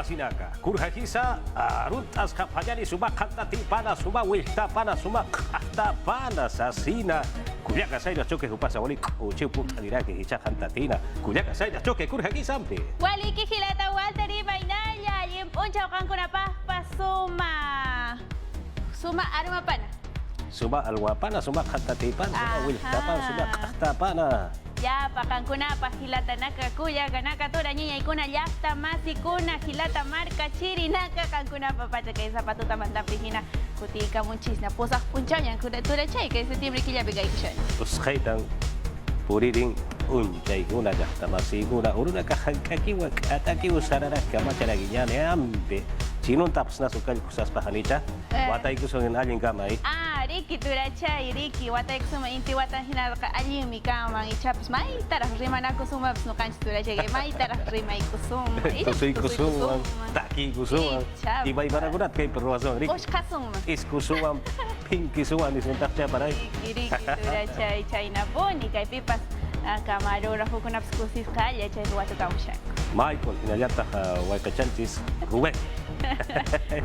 masinaka. Kurhakisa, runtas kapanyani suma kantati pana suma wilta pana suma kata pana sasina. Kuya kasay na choke upasa wali uche puta dirake hicha kantatina. Kuya kasay na choke kurhakisa ampe. Wali kikilata Walteri Bainaya, yimpon chaukan kuna pasuma. Suma arma pana. Suma alwapana suma kantati pana suma wilta pana suma kata pana. Ya, pakan kuna pahilata naka kuya ganaka tora niña y kuna yasta masi kuna hilata marca chiri naka kan kuna papacha que esa patuta manda pihina kutika munchisna posas punchanya kuna tura chay que ese timbre que ya pega ikshan. Us khaitang puriring unchay kuna yasta masi kuna uruna kahankaki wa ataki usarara kamacha lagi nyane ambe. Sinun taps na sukal kusas pahanicha. Watay kusungin alin kamay. Riki turachay Riki watay kusuma inti watan hinal ka alin mi kama ichaps mai tarah rima na kusuma no kanch turachay mai tarah rima kusuma. Tusoy kusuma, taki kusuma. Iba-iba na kunat kay perwasong Riki. Osh kasuma. Is kusuma, pink kusuma ni suntak siya paray. Riki turachay chay na boni kay pipas kamarógrafo kun abscusis kaya chay wato kausyak. Michael, hinayata Waikachantis, Rubén.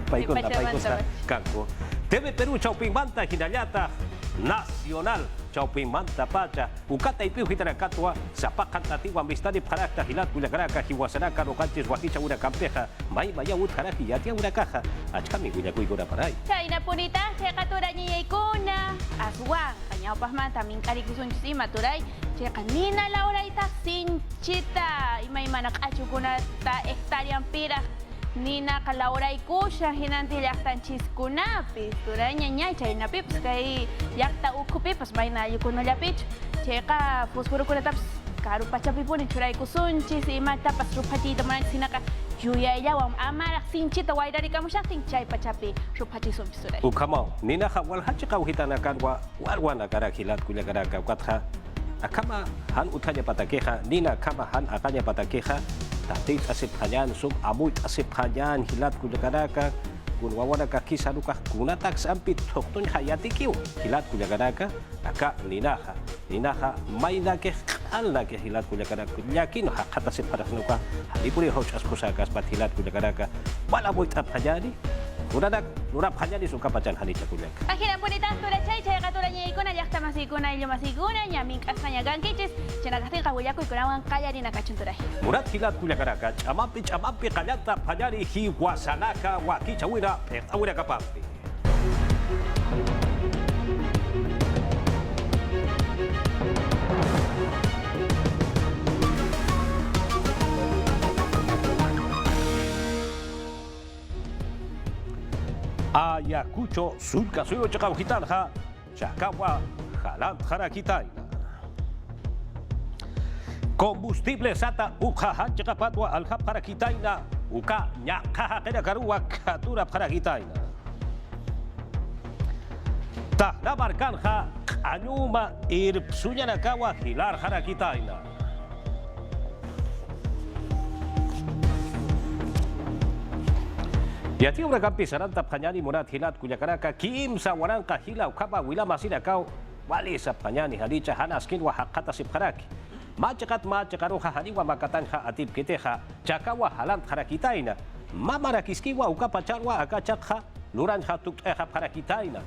Paikon sa Kanko. TV Perú, Chauping Manta, hinayata Nacional, Chauping Manta Pacha, Ukata Ipiu Hitanakatwa, Zapakan Tatiwa, Mistani Parakta, Hilat, Ulakaraka, Hiwasanaka, Rokantis, Wakicha, una Campeja, Mai Maya Utkaraki, Yatia, una caja, Achkami, Willakuigura Paray. Chayna punita, Chekatura Niya Ikuna, Aswang, Kanyao Pasmanta, Minkaricusun Chisima, Turay, Chekanina Laura Itaxin Chita, Imay Manakachukunata, Hectarian Pira. Nina kalauray ko siya hinanti yaktan chiskunapis. Turay niya niya, chay na pips. Kay yakta ukupi, pas may nayo ko nalapit. Cheka, puspuro ko na taps. Karu pa chapi po ni churay ko sunchis. Ima tapas rupatita mo na sinaka. Yuya yawang amarak sinchita. Way dari kamu siya ting chay pa chapi. Rupati sunchis turay. Ukamaw, nina ka walhachi ka uhitanakan walwa na karakilat kuya karaka katha. Akama han utanya patakeha, nina kama han akanya patakeha. Tatit asip kanyan, sum amuit asip kanyan, hilat kuya karaka, kun wawana ka kisanuka, kunatak sampit, hokton hayati kiw, hilat kuya karaka, aka ninaha, may nake, al nake hilat kuya karaka, yakin hakat asip paranuka, halipuri hoch askusakas pat hilat kuya karaka, wala muit ap kanyani, kunadak, nurap kanyani suka pacan hanicha kuya. Akhirnya punita tura chay chay katura niya ikuna yakta masikuna ilyo masikuna niya mingkas kanya gankichis, chinagating kahuyaku ikunawan kaya din nakachunturay. Murat hilat kuya karaka, chamampi kanyata panyari hiwasanaka wakichawira petawira kapampi. Ayacucho, sulka suyo chakawhitanha, chakawa halant harakitaina. Combustible sata ukahan chakapatwa alhap harakitaina, uka nyakaha kena karua katura harakitaina. Tahlabarkanha anyuma irpsunya nakawa hilar harakitaina. Yati ura kampi sarantap kanyani murat hilat kuya karaka kim sa warang kahilaw kaba wila masina kau wali sa kanyani halicha hanaskin wa hakata sip karaki macakat macakaro hahaniwa makatan ha atip kiteha cakawa halant harakitaina mamarakiskiwa ukapacharwa akachakha luran hatuk harakitaina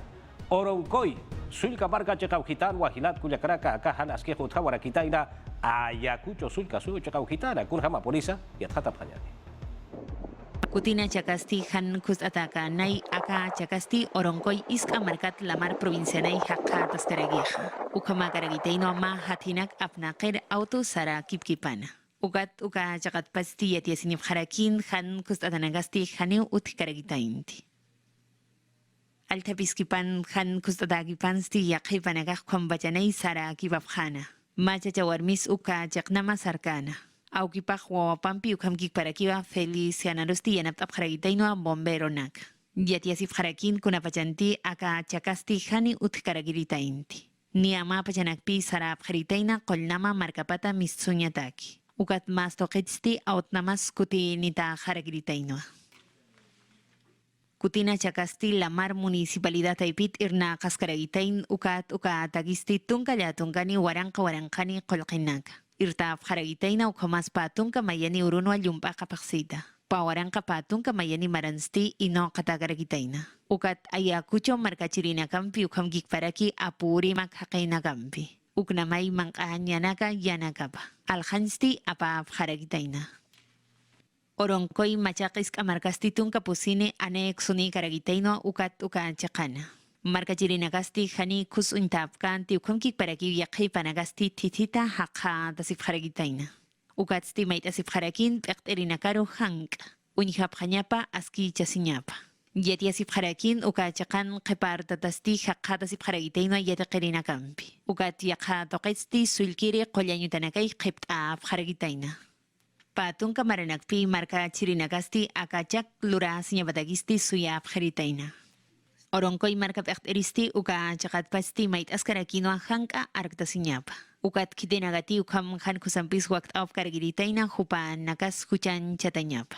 orongkoi sulka barka cakau hitanwa hilat kuya karaka aka hanaske hutha warakitaina Ayacucho sulka suyo cakau hitana kun hama polisa yat hatap kanyani. Kutina Chakasti han kus ataka nai aka Chakasti orongkoi iska markat lamar provincia nai hakka tastaregeha. Ukama karagiteino ma hatinak apnaqer auto sara kipkipana. Uka chakat pasti yatiasinif harakin han kus atanagasti haniu ut karagitainti. Altapiskipan han kus atagipan sti yaqipanagah kwambajanai sara kibabkhana. Macha chawarmis uka chaknama sarkana. Aukipaj wawapampi ukamkik parakiwa feliz yanarusti yanaptap jaragitainoa bombero nak. Yatiasif jarakin kunapachanti aka chakasti hani utkaragiritainti. Ni ama pachanakpi sarap jaritaina kolnama markapata mistuñataki. Ukat mas toqetsti autnamas kuti nita jaragiritainoa. Kutina Chakasti Lamar Municipalidad Taipit Irna Kaskaragitain uka tagisti tunkaya tunkani warankani kolkinaka. Irta Faragitaina ukamas patunka mayani urunwa yumpa kapaksita. Pawaran kapatong kamayani maransti ino katagaragitayna. Ukat ayakucho markachirina kampi ukam gikparaki apuri maghakay na kampi. Uknamay mangkahanyanaka yanakaba. Alhansti apa haragitayna. Orongkoy machakis kamarkastitung kapusine aneksuni karagitayno ukat chakana. Markachirina gasti hani kus untapkan tiukam gikparaki yakay panagasti titita haka tasip haragitayna. Ukat stimait asip harakin pekterina karo hank. Unyhap hanyapa aski chasinyapa. Yeti asip harakin ukat chakan kepar tatasti hakata asip haragitayno yeta kerina kampi. Ukat yakha tokesti sulkiri qolyanyutanakay qipt'ap haragitayna. Patong kamaranakpi marka chirinagasti akachak lura sinyabatagisti suyap haritayna. Orongkoy marka pekteristi uka chakat pasti mait askarakino hanka arkta sinyapa. Ukat kitenagati ukam han kusampis wakt auf karagiritaina hupan nakas huchan chatanyapa.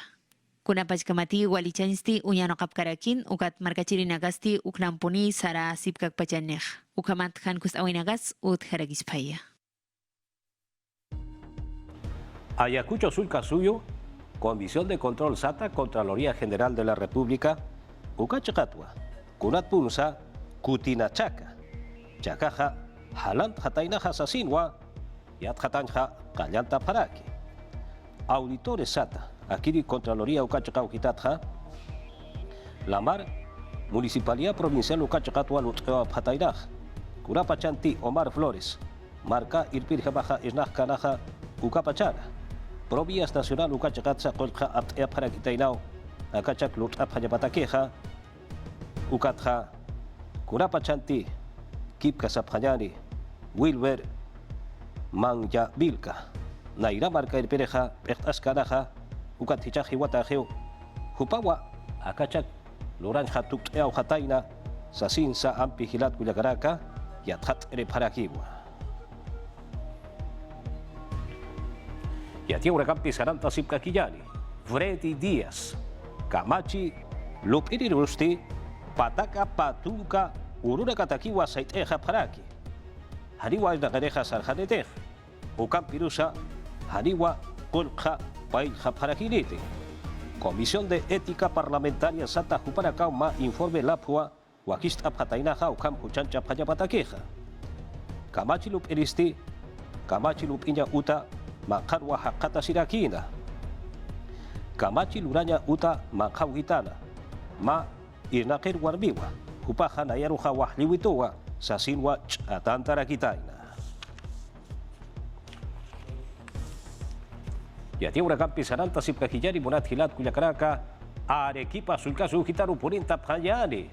Kuna pachkamati walichansti unyano kapkarakin ukat markachiri nagasti uknampuni sara sipkak pachanech. Ukamat han kus awinagas ut haragispaya. Ayacucho Sulca Suyo, Comisión de Control SATA, Contraloría General de la República, Ucachacatwa, Kunat Punsa, Kutinachaca, Chacaja, Halant Hatainaja Sasinwa, Yat Hatanja, Callanta Paraki. Auditores SATA, Akiri Contraloría Ucachacauquitatja, Lamar, Municipalidad Provincial Ucachacatwa Luteo Hatainaj, Curapachanti Omar Flores, Marca Irpirja Baja Isnaj Canaja, Ucapachara. Provías Nacional Ucachacatza Colja Aptea Paraquitainao, Acachac Lut Apayapataqueja, Ucatja, Curapachanti, Kipka Sapjani, Wilber, Manja Vilca, Naira Marca el Pereja, Ascaraja, Ucatichaji Watajeo, Jupawa, Acachac, Loranja Tucteo Jataina, Sasinsa Ampigilat Cullacaraca, Yathat Reparaquiwa. Yatiura Campi Saranta Sipkakillani, Freddy Díaz, Camachi, Lupiri Rusti, Pataka Patunka, Uruna Katakiwa Saiteja Paraki, Haniwa Nagareja Sarjanetej, Ucampirusa, Haniwa Colja Pailja Parakilite, Comisión de Ética Parlamentaria Santa Juparacama, Informe Lapua, Wakist Apatainaja, Ucam Huchancha Payapataqueja, Camachi Lupiristi, Camachi Lupiña Uta, Makarwa Hakata Sirakina, Kamachi Luraña Uta Makawitana, Ma Irnaker Warbiwa, Upaja Nayaruja Wahliwitowa, Sasinwa Atantarakitaina. Yatiura Campi Saranta Sipkakillani Bonat Hilat Cullacaraca, Arequipa Sulcasu Gitano Purinta Payani,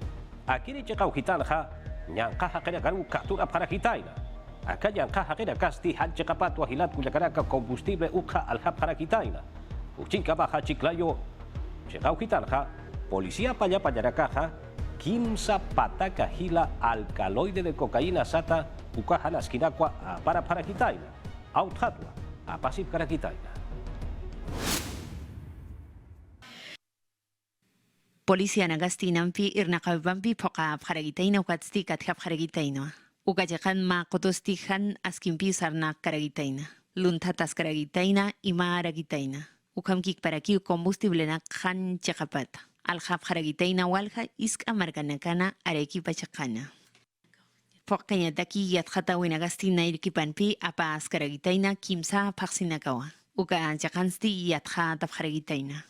Akiri Chekau Gitanja, Nyancaja Kerakaru Captura para Gitaina. Acá Yancaja Kerakasti, Hanchekapatua Hilat Cullacaraca, combustible Uja Alja para Gitaina. Uchinca Baja Chiclayo, Chekau Gitanja, Policía Paya Payaracaja, Kimsa Pataka Hila Alcaloide de Cocaína Sata, Ucaja Nasquinacua, para Gitaina. Authatua, a Pasip Caragitaina. Policía nagasti nampi irnaqabampi poqa pharagitaina ukatsti kathap pharagitaina. Ukajakan ma kotostihan askimpi sarna karagitaina. Luntatas karagitaina ima aragitaina. Ukamkik paraki combustible na khan chakapata. Alhap pharagitaina walha iska markanakana arequipa chakana. Pokanyataki yathata winagasti nairkipanpi apa askaragitaina kimsa paksinakawa. Uka jakansti yatha tapharagitaina.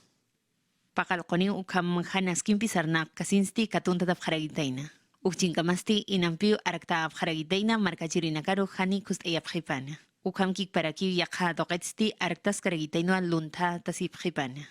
Pakalqoni ukam hanas kimpisarna kasinsti katunta tapharagitaina. Uchinkamasti inampiu arakta apharagitaina markachirina karo hani kustayap khipana. Ukam kik paraki yakha toqetsti araktas karagitaino lunta tasip khipana.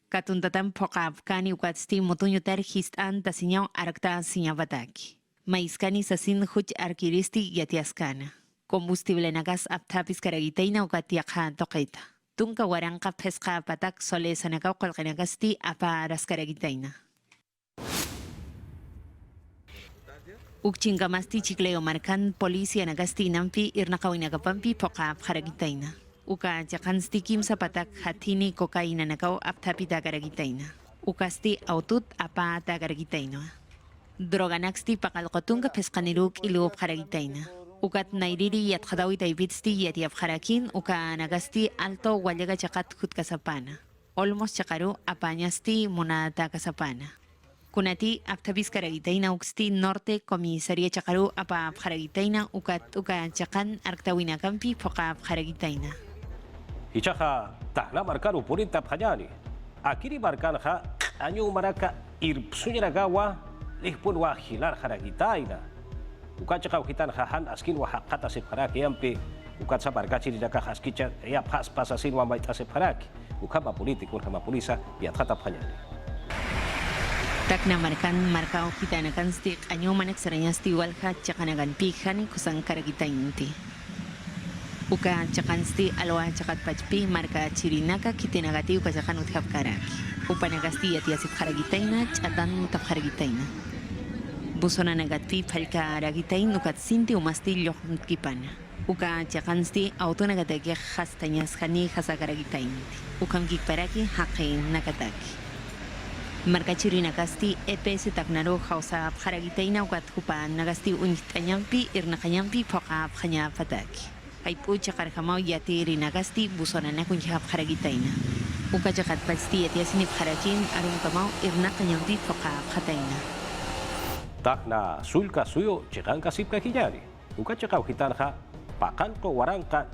Katuntatam pokap kani ukatsti motunyutar histan tasinyao arakta sinyabataki. Maiskani sasin huch arkiristi yatiaskana. Combustible nagas aptapis karagitaina ukatiakha toqeta. Tunka waranka pesca patak sole sanakaw kalkinagasti apa raskaragitaina. Ukchingamasti chikleo markan polisia nagasti nampi irnakawinagapampi poka karagitaina. Uka jakansti kim sa patak hatini kokaina nakaw aptapi tagaragitaina. Ukasti autut apa tagaragitaina. Droga naksti pakalkotunga peskaniruk iluop karagitaina. Ukat nairiri yat khadawi taibitsti yat yap kharakin uka nagasti alto walyaga chakat kut kasapana. Olmos chakaru apañasti monata kasapana. Kunati actavis karagitaina uxti norte comisaría chakaru apa karagitaina uka chakan arktawina kampi poka karagitaina. Hichaja tahna markaru purita phanyani. Akiri markan ha anyu maraka irpsunyaragawa lihpun wa hilar haragitaina. Ukat chaka ukitan hahan askin wa hakata separaki ampe ukat sabar kaciri daka haskicha ya pas pasasin wa maita separaki. Ukama politik ukama polisa biat hata phanyani. Takna marka ukitanakan stik anyu manek seranyasti walha chakanagan pikhani kusang karagitainti. Uka chakansti alwa chakat pachpi marka chirinaka kitinagati uka chakan uthap karaki. Upanagasti yatiasip karagitaina chatan tap karagitaina. Busona nagati palka aragitain ukat sinti umasti lohmt kipana. Uka chakansti autonagateke hastanyas hani hasakaragitainti. Ukam kikparaki haqin nakataki. Marka chirinakasti EPS taknaro hausa karagitaina ukat hupan nagasti unitanyampi irnakanyampi poka phanya pataki. Ay po chakar kamau yati rinagasti busona na kunjab karagitaina. Uka chakat pasti yati asinip karakin arung kamau irna kanyampi poka khataina. Takna sulka suyo chikan kasip kakiyari. Uka chakau hitan ha pakan ko warangka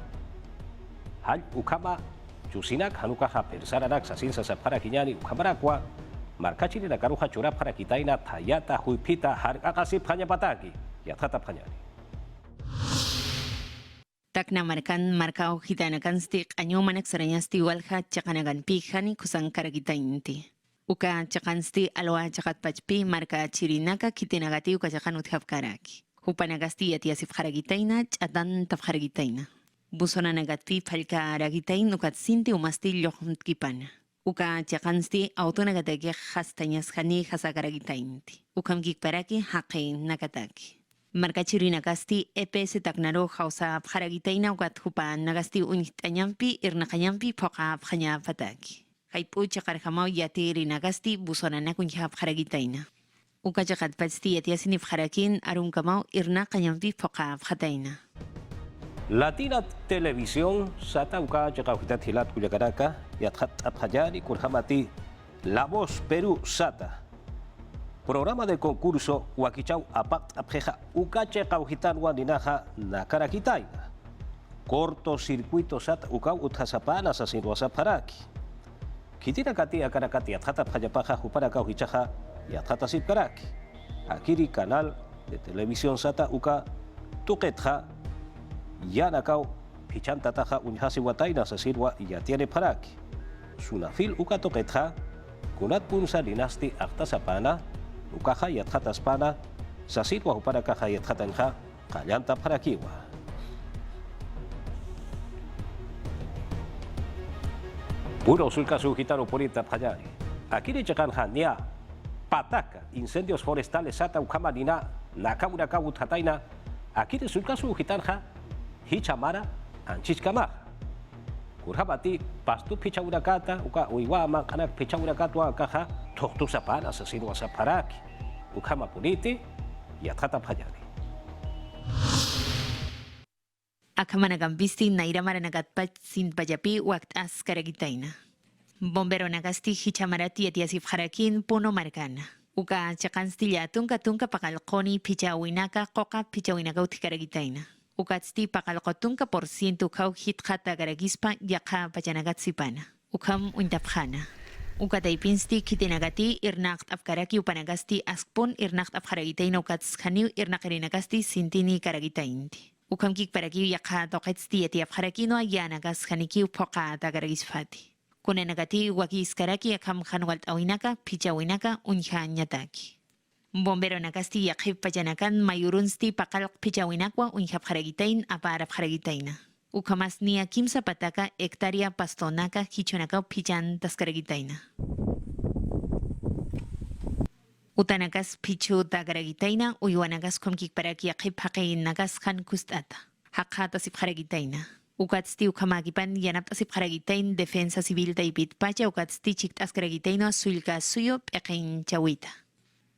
hal ukama chusinak hanuka ha persaranak sasin sa para kinyani ukamarakwa markachiri na karuha chura para kitaina tayata huipita har akasip hanya pataki ya tatap hanyani. Takna marka hojitanakan stik anyo manek seranyasti walha chakanagan pikhani kusang karagitainti. Uka chakansti alwa chakat pachpi marka chirinaka kitinagati uka chakan uthap karaki. Upanagasti yatiasip karagitaina chatan tap karagitaina. Busona nagati palka aragitain ukat sinti umasti lohmt kipana. Uka chakansti autonagateke hastanyas hani hasakaragitainti. Ukam kikparaki haqin nakataki. Marka chirinakasti EPS taknaro hausa karagitaina ukat hupan nagasti unitanyampi irnakanyampi poka phanya pataki. Haipu chakar kamau yati rinagasti busona na kunjab karagitaina. Uka chakat pasti yati asinip karakin arung kamau irnakanyampi poka phataina. Latina Televisión sata uka chakauhitat hilat kuyakaraka yathat abhayari kurhamati La Voz Perú sata. Programa de concurso Huaquichau Apact Abjeja Ucache Caujitan Wandinaja Nakarakitaina. Cortocircuito Sat Ucau Uthasapana Sasin Wasaparaki. Kitina Katia Karakati Atata Payapaja Jupara Caujichaja Yatata Sipkaraki. Akiri Canal de Televisión Sata Uca Tuquetja Yanakau Pichantataja Unhasi Wataina Sasirwa Yatiene Paraki. Sunafil Uca Tuquetja Kunat Punsa Dinasti Aktasapana Ukaha yathat aspana sasitwa upara kaha yathatanha kallanta parakiwa. Puro sulka sujitaro purita phayari. Akiri chakanha nia pataka incendios forestales sata ukamanina nakamura kawuthataina. Akiri sulka sujitanha hichamara anchichkama. Kurhabati pastu pichaurakata uka uiwama kanak pichaurakatwa kaha tohtu sapana sasino saparaki ukama puniti yatata phayani. Akamanagambisti nairamara nagatpach sin payapi wakt as karagitaina. Bombero nagasti hichamarati yatiasif harakin puno markana. Uka chakanstilla tunka pakalkoni pichawinaka koka pichawinaka utikaragitaina. Ukatsti pakalkotunka % kau hitkata garagispa yaka pachanagatsipana. Ukam untapkhana. Ukataipinsti kitinagati irnakt afkaraki upanagasti askpon irnakt afkaragitaina ukatskaniu irnakarinagasti sintini karagitainti. Ukam kikparaki yaka toketsti yati afkarakino yanagas khaniki upoka tagaragisfati. Kunanagati wakiskaraki yakam khanwalt awinaka pichawinaka unyanyataki. Bombero nagasti yakip pachanakan mayurunsti pakal pichawinakwa unyhap haragitain aparap haragitaina. Ukamas niya kimsa pataka hektaria pastonaka hichonaka pichan taskaragitaina. Utanakas pichu tagaragitaina uyuanagas komkikparaki yakip hakain nagas khan kustata. Hakata sip haragitaina. Ukatsti ukamakipan yanap asip haragitain defensa civil taipit pacha ukatsti chiktas karagitaino sulka suyo pekin chawita.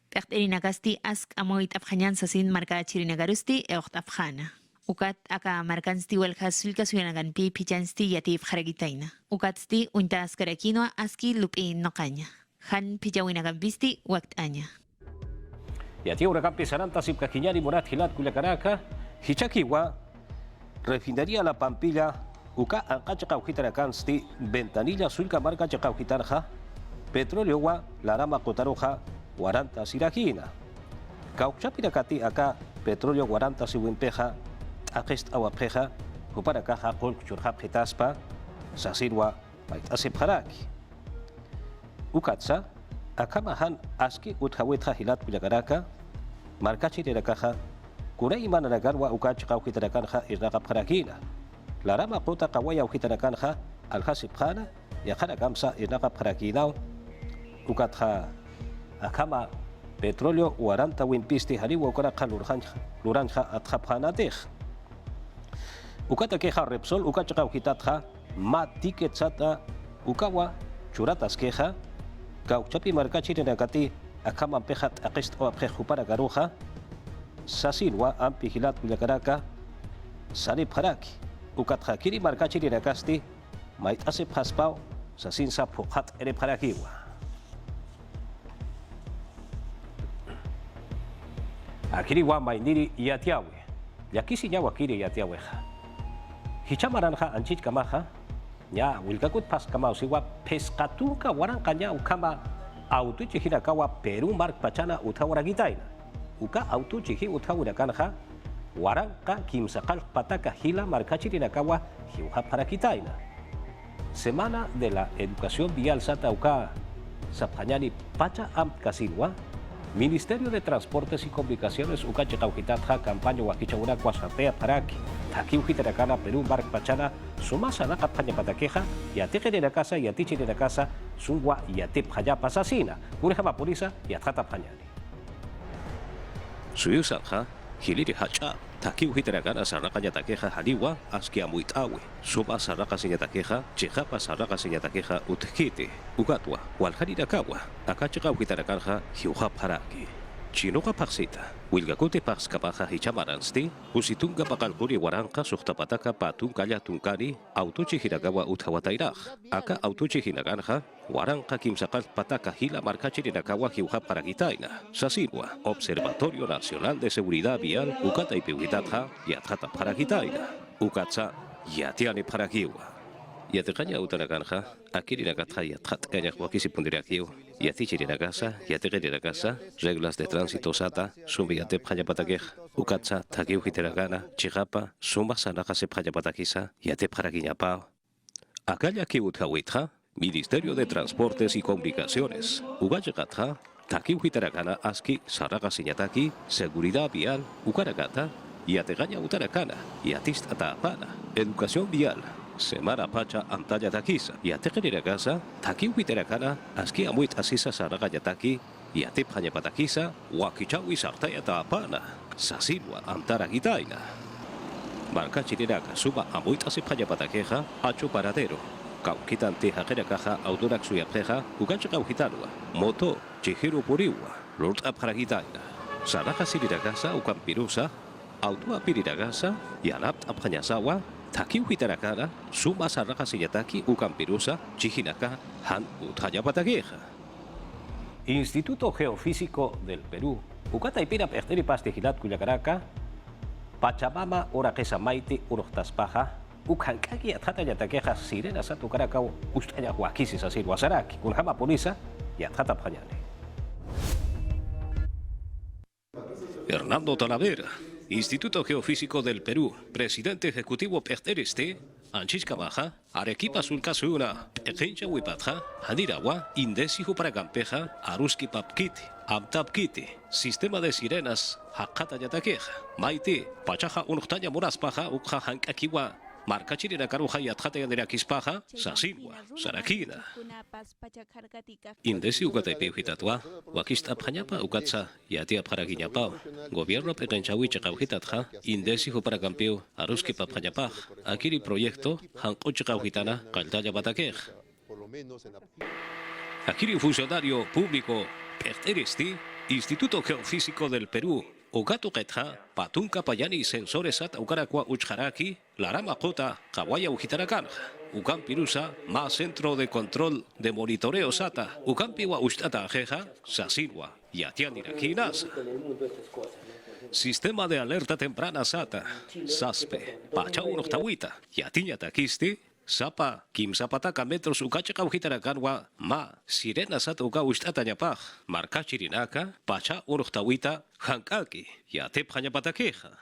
Pektirinagasti ask amoit afhanyan sasin marka chirinagarusti eocht afhana. Ukat aka markansti walha sulka suyanagan pi pichansti yatif haragitaina. Ukatsti untas karakino aski lupi nokanya. Han pijawinagan bisti waktanya. Yati urakan pesaranta sip kakinyari murat hilat Culiacanaca, hichakiwa, refinería La Pampilla, uka ankacha kaujitarakan sti ventanilla sulka marca chakaujitarja, petróleo wa larama kotaroja, waranta sirajina. Kauchapirakati aka petróleo waranta siwimpeja, akest awapeja, upara caja kol churhap hitaspa, sasirwa bait asip haraki. Ukatsa, akamahan aski uthawetha hilat Culiacanaca, markachi de la caja, kurai mananagarwa ukach kaujitarakanja irraqap harakina. Larama kota kawaya ujitarakanja, alhasip hana, yahara gamsa irraqap harakinao, ukatja akama petróleo waranta wimpisti hariwa ukaraqa luranja atjaphanatej. Ukata queja Repsol, ukacha ujitatja, ma ticket sata, ukawa, churatas queja, kauchapi marcachi renakati, akama pejat akest o apeju para garoja, sasilwa ampigilat Culiacanaca, sanip haraki, ukatja kiri marcachi renakasti, mait asep haspao, sasin sap hat ere parakiwa. Akiri wa mainiri yatiawe, yakisi nyawa kiri yatiaweja. Hichamaranja anchich kamaja, nya wilkakut pas kamau siwa pescatunka warankanya ukama autuchi hirakawa Peru mark pachana utawaragitaina. Uka autuchi hi utawurakanja waranka kimsakal pataka hila markachi hirakawa hiuha parakitaina. Semana de la Educación Vial Sata uka sapanyani pacha amt kasilwa, Ministerio de Transportes y Comunicaciones ukache kaujitatja campaña wakichawuna kwasapea paraki. Taki ujitarakana Perú mark pachana sumasa na kampanya patakeja yateje de la casa yatiche de la casa sungwa yatip haya pasasina urejama polisa yatjata panyani. Suyusanja hiliri hacha taki ujitarakana saraka yatakeja haliwa aski amuitawe suma saraka sinyatakeja chejapa saraka sinyatakeja utkite ugatwa walharirakawa akachika ujitarakanja hiuha paraki. Chinoka paksita, wilgakote paks kapaja hichamaransti, usitunga pakalkuri waranka suhtapataka patun kaya tunkani, autochi hiragawa uthawatairaj. Aka autochi hinaganja, waranka kimsakal pataka hila markachi rinakawa hiuha paragitaina. Sasirwa, Observatorio Nacional de Seguridad Vial, ukata ipiugitatja, yatjata paragitaina. Ukatsa, yatiane paragiwa. Yatekanya utanaganja, akirinakatja yatjat kanya wakisi pundirakiu. Yatichirinagasa, yategeriragasa, reglas de tránsito sata, sumi yatep hayapatakej, ukatsa, takiu hiteragana, chigapa, suma sanaka sep hayapatakisa, yatep harakiñapao. Akaya kiuthawitja, Ministerio de Transportes y Comunicaciones, Ugayakatja, takiu hiteragana aski, saraka siñataki, seguridad vial, ukaragata, yategaña utarakana, yatist atapana, educación vial. Semana pacha amtaya takisa, yategeriragasa, takiu hiterakana, aski amuit asisa saraka yataki, yatep hayapatakisa, wakichawi sartaya tapana, sasilwa amtara gitaina. Marca chiriraga suba amuit asip hayapatakeja, acho paradero. Kaukitante hakerakaja autorak suyapeja, ugacha kauhitanwa, moto, chihiru puriwa, lord abharagitaina. Saraka siriragasa ukampirusa, autua piriragasa, yanapt abhanyasawa, Taki uhitarakana, suma saraka siyataki ukampirusa, chijinaka, han uthayapatakeja. Instituto Geofísico del Perú, ukata ipira pechteri pastijilat Culiacanaca, Pachamama ora kesa maiti uroktaspaja, ukhankaki atjata yatakeja sirena satu karakau ustaya huakisi sasir wasaraki, kunhama polisa yatjata panyane. Hernando Talavera, Instituto Geofísico del Perú, Presidente Ejecutivo Pertereste, Anchis Baja, Arequipa Sulcasuna, Ejencha Huipatja, Hanirawa, Indesijo para Campeja, Aruski Papkiti, Amtapkiti, Sistema de Sirenas, Hakata Yatakeja, Maite, Pachaja Unuktaña Muraspaja, Ukja Hankakiwa, Marca Chirina Caruja y Atjata Yaderakispaja, Sasilwa, Sarakina. Indesi Ukataipe Hitatua, Wakista Panyapa Ukatsa, Yatia Paraguiñapao, Gobierno Petanchawicha Kauhitatja, Indesi para Campeo, Aruski Papanyapaj, Akiri Proyecto, Hankocha Kauhitana, Caltaya Batakej. Akiri Funcionario Público, Perteresti, Instituto Geofísico del Perú, Ugato ketha, patunka payani sensores at ukarakwa uchharaki, larama kota, kawaya ujitarakan. Ukan pirusa, más centro de control de monitoreo sata, ukan piwa ustata ajeja, sasilwa, yatianiraki nasa. Sistema de alerta temprana sata, saspe, pacha unochtawita, yatinya takisti, sapa, kim zapataka metros ukachaka ujitarakanwa, ma, sirena sata uka ustata nyapaj, marka chirinaka, pacha unochtawita, hankaki, yatep hanyapatakeja.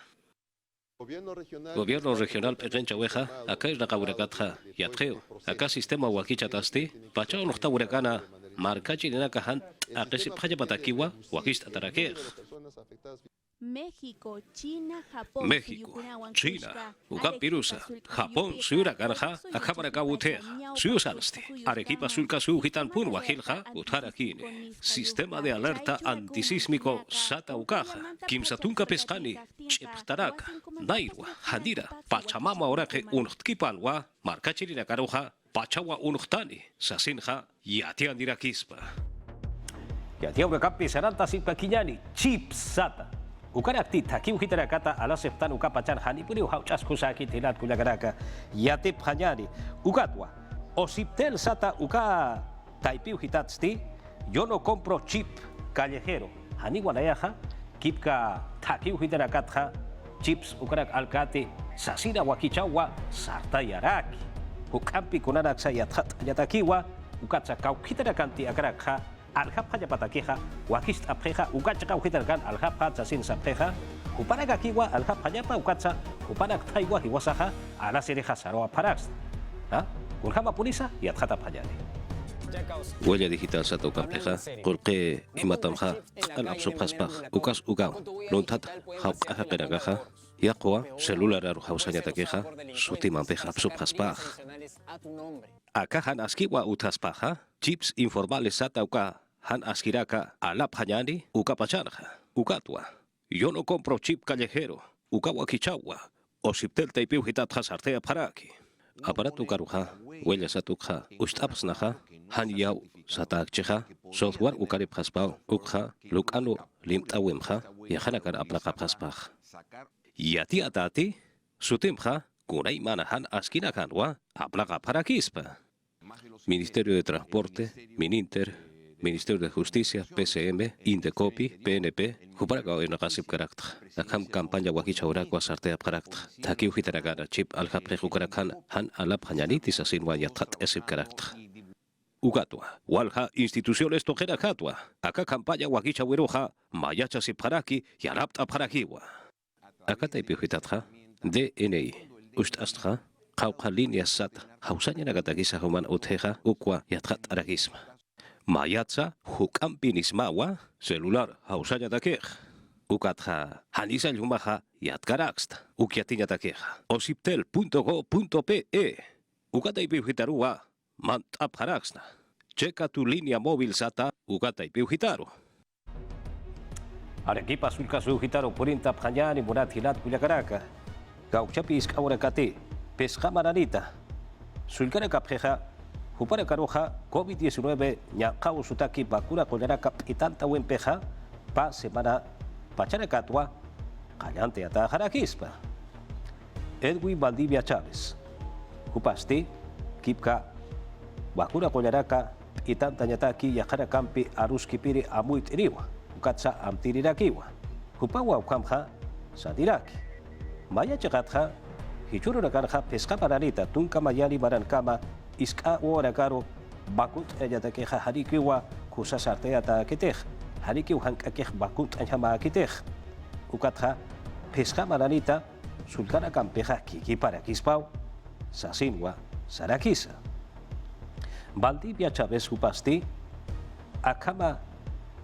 Gobierno regional Pequencha Hueja, acá es la Caburecatja, Yatreo, acá sistema Huaquichataste, Pachao Nocta Hurecana, Marcachi Nakahan, acá se Paya Pataquiwa, Huaquista Taraquej. México, China, Japón, México, China, Ucan Pirusa, Japón, Sura Garja, Acabaraca Utea, Suusanste, Arequipa Sulca Sujitan Pun Wajilja, Utarakine, Sistema de Alerta Antisísmico Sata Ucaja, Kimsatunca Pescani, Chiptaraka, Nairwa, Hadira, Pachamama Oraje Untkipanwa, Marcachirina Caroja, Pachawa Unuchtani, Sasinja, Yatiandira Quispa. Yatia Uracapi Saranta Sipa Kiñani, Chipsata. Ukarakti taki ujitarakata ala septan ukapachan hani puri uhauchas kusaki tilat kulagaraka yatip hanyari ukatwa osiptel sata uka taipi ujitatsti yo no compro chip callejero hani wanayaja kipka taki ujitarakatja chips ukarak alkati sasira wakichawa sarta yaraki ukampi kunarak sayat yatakiwa ukatsa kaukitarakanti akarakha Alhapja pataqueja, Wakist apjeja, Ukacha ujitarakan, Alhapja, Chasin sapjeja, Upanaga kiwa, Alhapja yapa, Ukacha, Upanak taiwa, Hiwasaja, Ala sereja saroa parax. Urjama punisa y adjata payani. Huella digital sato compleja, Golque y matamja, al absobjaspaj, Ukas Ugao, Lontat, Hauk Ajaperagaja, Yakoa, celular arujausaña taqueja, Sutimampeja absobjaspaj. Acá han askiwa utaspaja, chips informales sata uka, han askiraka, alap hanyani, uka pacharja, ukatwa. Yo no compro chip callejero, ukawa kichawa, o siptel taipiu hitat hasartea paraki. Aparato karuja, huella satukja, ustapsnaja, han yau satakcheja, software ukarip haspao, ukja, lukano limtawemja, yajanakar aplakapaspaj. Yati atati, sutimja, kunay manahan askinakanwa, aplakaparakispa. Ministerio de Transporte, Mininter, Ministerio de Justicia, PCM, Indecopi, PNP, Juparaga en Agasip Carácter, Akam campaña Wakichauragua Sartea Carácter, Taki Ujitaragana, Chip Alhapre Jukarakan, Han Alap Hanyanitis Asin Wayatat Esip Carácter. Ugatua, Walha Instituciones Tojera Katua, Acá campaña Wakichaueroja, Mayacha Siparaki, Yarapta Parakiwa. Acá Taipiujitatja, DNI, Ustastra, Kauka líneas sat, hausanya nagatagisa human uteja, ukwa yatrat aragisma. Mayatsa, hukampinismawa, celular, hausanya takej. Ukatja, hanisa yumaha, yatkaraksta, ukiatinya takeja. Osiptel.go.pe. Ukataipiujitarua, mantaparaxna. Checa tu línea móvil sata, ukataipiujitaru. Arequipa sulka sujitaro purinta pjanyani murat hilat kuyakaraka. Gauchapis kaurakate. Pesca Maranita, Sulcana Capjeja, Jupara Caroja, COVID-19, Ñacao Sutaki, Bakura Colaraka y tanta buen peja, pa semana, Pacharacatua, Callante Atajara Quispa. Edwin Valdivia Chávez, Jupasti, Kipka, Bakura Colaraka y tanta Ñataki, Yajara Campi, Aruskipiri, Amuit Iriwa, Ukatsa Amtirirakiwa, Jupawa Ukamja, Sadiraki, Maya Chagatja, Hichuru nakarja pesca paranita, tunka mayani barankama, iska uorakaro, bakut ayatakeja harikiwa, kusa sartea ta ketej, harikiw hankakej bakut anyama ketej. Ukatja pesca paranita, sulkana kampeja kiki para kispau, sasinwa, sarakisa. Valdivia Chávez upasti, akama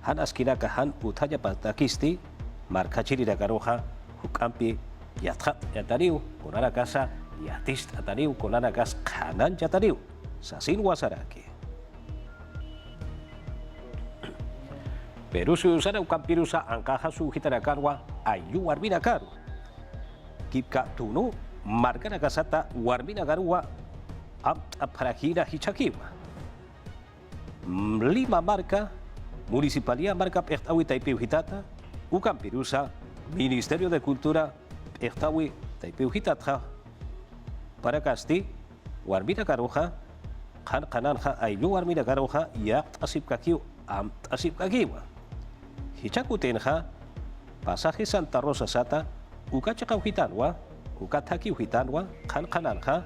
han askiraka han utaya patakisti, markachiri nakaroja, hukampi, Yathat yatariu, konana casa, yatist atariu, konana gas kanan yatariu, sasin wasaraki. Peru su usara ukampirusa angkaja su hitarakarwa ayu warbina karu. Kipka tunu margana gasata warbina garua parahira hichakiwa. Lima marca, municipalidad marca pechtawi taipiu hitata, ukampirusa Ministerio de Cultura Estawi Taipiujita para Casti, Warmina Caroja, Han Kananja, Ayu Warmina Caroja, Yak Asip Kakiu, Am Asip Kakiwa. Hichakutenja, Pasaje Santa Rosa Sata, Ukacha Hitanwa, Ukataki Hitanwa, Han Kananja,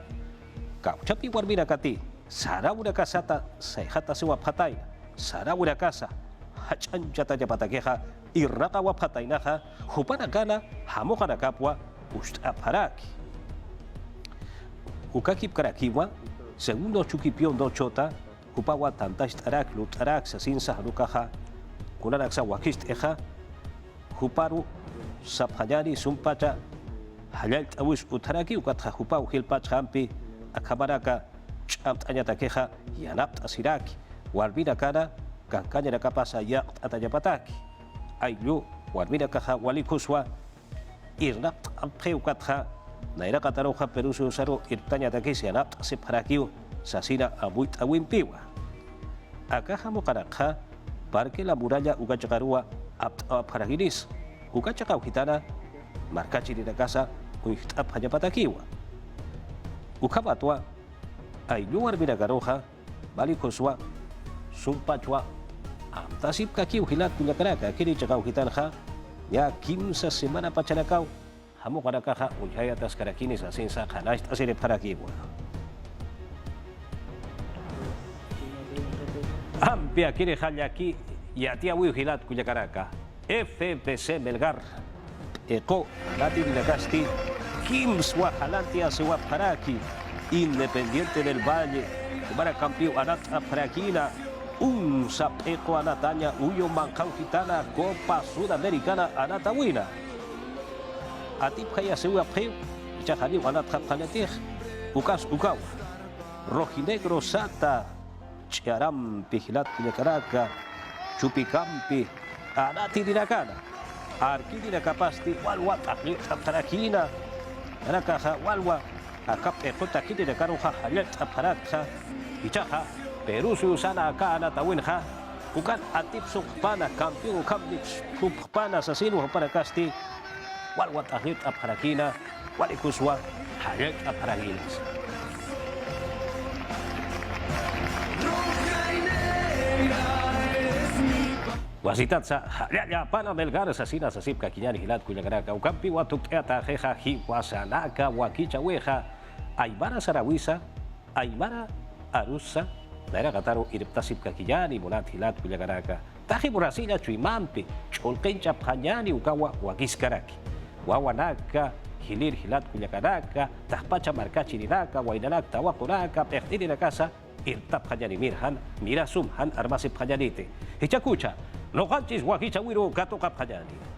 Kauchapi Warmina Kati, Saraura Casata, Sejata Sewa Patay, Saraura Casa, Hachan Jata Yapatakeja, Irraka Wapatainaja, Hupanakana, Hamokana Kapwa, Ustaparaki. Ukakip Karakiwa, segundo Chukipion do Chota, Upawa Tantash Tarak, Lutarak, Sasinsa Harukaja, Kunaraksa Wakist Eja, Huparu, Saphayani, Sumpacha, Hayalt Awis Utaraki, Ukatja Hupau, Hilpach Hampi, Akabaraka, Chamt Anyatakeja, Yanapt Asiraki, Warbina Kana, Kankanya Kapasa Yak Atayapataki, Ayu, Warbina Kaja, Walikuswa, Irnapt Ampeukatja, Naira Kataroja, Peruso Saro, Irtanya Takesi, Anapt Separakiu, Sasina Abuit Awimpiwa. Akaja Mokarakja, Parque La Muralla, Ugachakarua, Aparaginis, Ugachakauhitana, Marcachi de la Casa, Uitapayapatakiwa. Ukabatua, Ayu Warbina Garoja, Balikoswa, Sumpachua, Amtasip Kakiu Hilat Kuyakaraka, Kiri Chakauhitanja, ya 15 semana Pachanacau, Hamo Karakaja, Unjayatas Karakinis, Asensa, Hanaist Asere Parakiwa. Ampia Kiri Hayaki, Yatia Wihilat Kuyakaraka, FPC Melgar, Eco, Lati Vinagasti, Kimswa Halantia Sewa Paraki, Independiente del Valle, para campeón Anata Parakina, un sapeco Anataña, Uyo Mancau Gitana, Copa Sudamericana Anatawina. Atip Kaya Sewa Peu, Chahani Anata Panatir, Ukas Ukau, Rojinegro Sata, Chiaram Pijilat Kuyakaraka, Chupicampi, Anati Dinakana, Arquidina Capasti, Walwa, Parakina, Anakaja, Walwa. Akap ekota kiti de karuja halet aparatja ichaja Perusu sana kana tawinja ukan atip sukpana kampion kamnik sukpana sasinu para kasti walwat ahlit aparakina walikuswa halet aparaginas. Wasitat sa halya pana Melgar sasina sasip kakinyani hilat kuyagaraka ukampi watuk eta jeja hiwasanaka wakicha weja Aymara Sarawisa, Aymara Arusa, Naira Kataro Iriptasip Kakiyani, Monat Hilat Kuyagaraka, Taji Burasila Chuimampi, Cholkencha Panyani, Ukawa, Wakiskaraki, Wawanaka, Hilir Hilat Kuyagaraka, Tahpacha Marcachi Niraka, Wainanak, Tawakuraka, Pertini la Casa, Irtap Hayani Mirhan, Mirasum Han Armasip Hayanite. Hichakucha, Lohanchis Wakicha Wiro, Gato Kapayani.